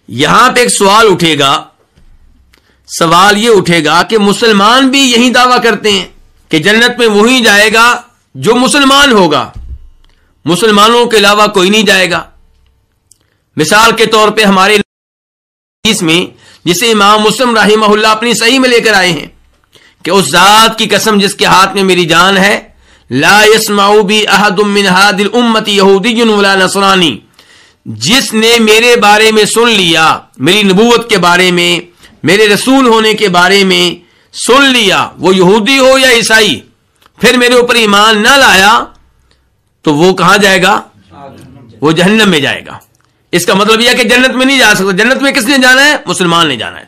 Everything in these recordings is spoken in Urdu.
یہاں پہ ایک سوال اٹھے گا، سوال یہ اٹھے گا کہ مسلمان بھی یہی دعویٰ کرتے ہیں کہ جنت میں وہی جائے گا جو مسلمان ہوگا، مسلمانوں کے علاوہ کوئی نہیں جائے گا۔ مثال کے طور پہ ہمارے حدیث میں جسے امام مسلم رحمہ اللہ اپنی صحیح میں لے کر آئے ہیں کہ اس ذات کی قسم جس کے ہاتھ میں میری جان ہے، لا يسمع بی احد من هذه الامه یہودی ولا نصرانی، جس نے میرے بارے میں سن لیا، میری نبوت کے بارے میں، میرے رسول ہونے کے بارے میں سن لیا، وہ یہودی ہو یا عیسائی، پھر میرے اوپر ایمان نہ لایا، تو وہ کہاں جائے گا؟ وہ جہنم میں جائے گا۔ اس کا مطلب یہ کہ جنت میں نہیں جا سکتا۔ جنت میں کس نے جانا ہے؟ مسلمان نے جانا ہے۔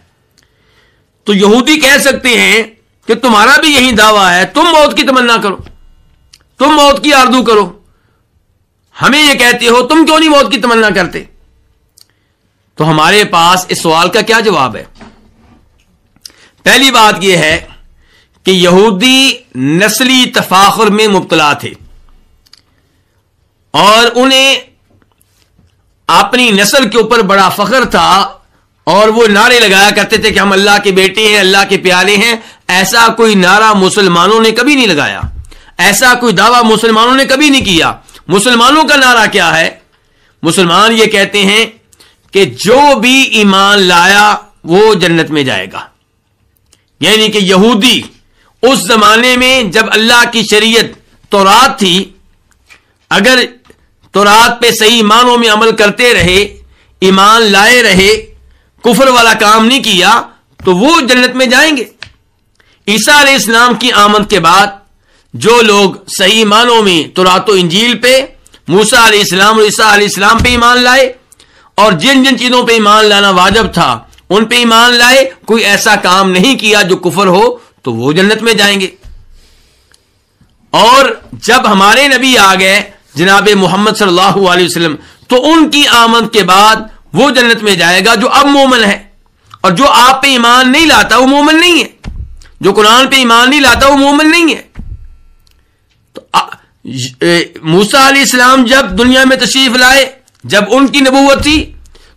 تو یہودی کہہ سکتے ہیں کہ تمہارا بھی یہی دعویٰ ہے، تم موت کی تمنا کرو، تم موت کی آرزو کرو، ہمیں یہ کہتے ہو، تم کیوں نہیں موت کی تمنا کرتے؟ تو ہمارے پاس اس سوال کا کیا جواب ہے؟ پہلی بات یہ ہے کہ یہودی نسلی تفاخر میں مبتلا تھے اور انہیں اپنی نسل کے اوپر بڑا فخر تھا اور وہ نعرے لگایا کرتے تھے کہ ہم اللہ کے بیٹے ہیں، اللہ کے پیارے ہیں۔ ایسا کوئی نعرہ مسلمانوں نے کبھی نہیں لگایا، ایسا کوئی دعویٰ مسلمانوں نے کبھی نہیں کیا۔ مسلمانوں کا نعرہ کیا ہے؟ مسلمان یہ کہتے ہیں کہ جو بھی ایمان لایا وہ جنت میں جائے گا۔ یعنی کہ یہودی اس زمانے میں جب اللہ کی شریعت تورات تھی، اگر تورات پہ صحیح معنوں میں عمل کرتے رہے، ایمان لائے رہے، کفر والا کام نہیں کیا، تو وہ جنت میں جائیں گے۔ عیسیٰ علیہ السلام کی آمد کے بعد جو لوگ صحیح معنوں میں تورات و انجیل پہ، موسیٰ علیہ السلام اور عیسیٰ علیہ السلام پہ ایمان لائے، اور جن جن چیزوں پہ ایمان لانا واجب تھا ان پہ ایمان لائے، کوئی ایسا کام نہیں کیا جو کفر ہو، تو وہ جنت میں جائیں گے۔ اور جب ہمارے نبی آ گئے جناب محمد صلی اللہ علیہ وسلم، تو ان کی آمد کے بعد وہ جنت میں جائے گا جو اب مومن ہے، اور جو آپ پہ ایمان نہیں لاتا وہ مومن نہیں ہے، جو قرآن پہ ایمان نہیں لاتا وہ مومن نہیں ہے۔ تو موسیٰ علیہ السلام جب دنیا میں تشریف لائے، جب ان کی نبوت تھی،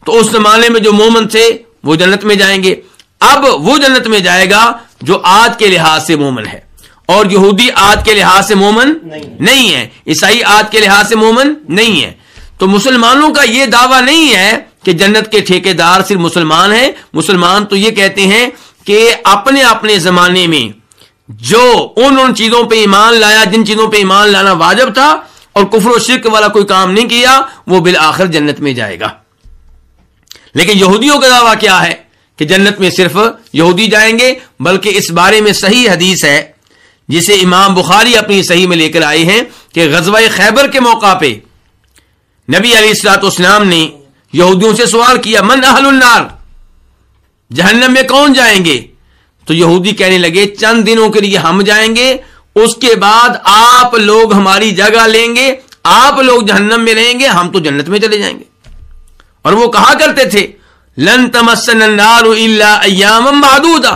تو اس زمانے میں جو مومن تھے وہ جنت میں جائیں گے۔ اب وہ جنت میں جائے گا جو آج کے لحاظ سے مومن ہے، اور یہودی آج کے لحاظ سے مومن نہیں ہے، عیسائی آج کے لحاظ سے مومن نہیں ہے۔ تو مسلمانوں کا یہ دعویٰ نہیں ہے کہ جنت کے ٹھیکیدار صرف مسلمان ہیں۔ مسلمان تو یہ کہتے ہیں کہ اپنے اپنے زمانے میں جو ان چیزوں پہ ایمان لایا جن چیزوں پہ ایمان لانا واجب تھا، اور کفر و شرک والا کوئی کام نہیں کیا، وہ بالآخر جنت میں جائے گا۔ لیکن یہودیوں کا دعویٰ کیا ہے کہ جنت میں صرف یہودی جائیں گے، بلکہ اس بارے میں صحیح حدیث ہے جسے امام بخاری اپنی صحیح میں لے کر آئے ہیں کہ غزوہ خیبر کے موقع پہ نبی علیہ الصلوۃ والسلام نے یہودیوں سے سوال کیا، من اہل النار، جہنم میں کون جائیں گے؟ تو یہودی کہنے لگے چند دنوں کے لیے ہم جائیں گے، اس کے بعد آپ لوگ ہماری جگہ لیں گے، آپ لوگ جہنم میں رہیں گے، ہم تو جنت میں چلے جائیں گے۔ اور وہ کہا کرتے تھے لن تمسنا النار الا ایاما معدودا،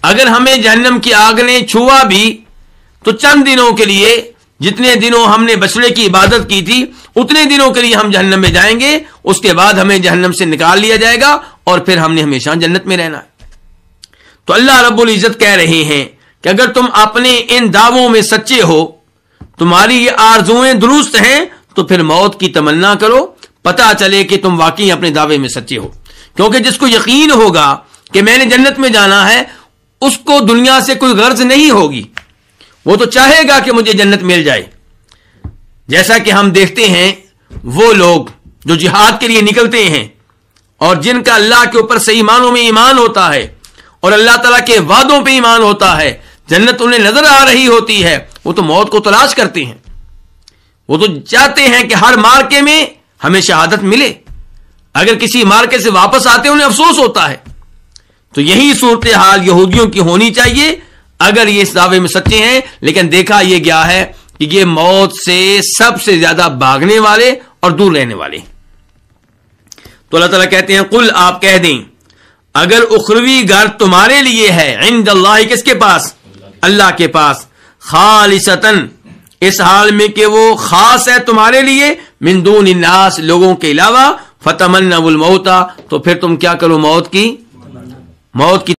اگر ہمیں جہنم کی آگ نے چھوا بھی تو چند دنوں کے لیے، جتنے دنوں ہم نے بچڑے کی عبادت کی تھی اتنے دنوں کے لیے ہم جہنم میں جائیں گے، اس کے بعد ہمیں جہنم سے نکال لیا جائے گا اور پھر ہم نے ہمیشہ جنت میں رہنا ہے۔ تو اللہ رب العزت کہہ رہے ہیں کہ اگر تم اپنے ان دعووں میں سچے ہو، تمہاری یہ آرزویں درست ہیں، تو پھر موت کی تمنا کرو، پتہ چلے کہ تم واقعی اپنے دعوے میں سچے ہو۔ کیونکہ جس کو یقین ہوگا کہ میں نے جنت میں جانا ہے، اس کو دنیا سے کوئی غرض نہیں ہوگی، وہ تو چاہے گا کہ مجھے جنت مل جائے۔ جیسا کہ ہم دیکھتے ہیں وہ لوگ جو جہاد کے لیے نکلتے ہیں اور جن کا اللہ کے اوپر صحیح معنوں میں ایمان ہوتا ہے اور اللہ تعالیٰ کے وعدوں پہ ایمان ہوتا ہے، جنت انہیں نظر آ رہی ہوتی ہے، وہ تو موت کو تلاش کرتے ہیں، وہ تو چاہتے ہیں کہ ہر مارکے میں ہمیں شہادت ملے، اگر کسی مارکے سے واپس آتے انہیں افسوس ہوتا ہے۔ تو یہی صورتحال یہودیوں کی ہونی چاہیے اگر یہ اس دعوے میں سچے ہیں۔ لیکن دیکھا یہ گیا ہے کہ یہ موت سے سب سے زیادہ بھاگنے والے اور دور رہنے والے۔ تو اللہ تعالیٰ کہتے ہیں قل، آپ کہہ دیں، اگر اخروی گھر تمہارے لیے ہے، عند اللہ، کس کے پاس؟ اللہ کے پاس، خالصتاً، اس حال میں کہ وہ خاص ہے تمہارے لیے، من دون الناس، لوگوں کے علاوہ، فتمنوا الموت، تو پھر تم کیا کرو، موت کی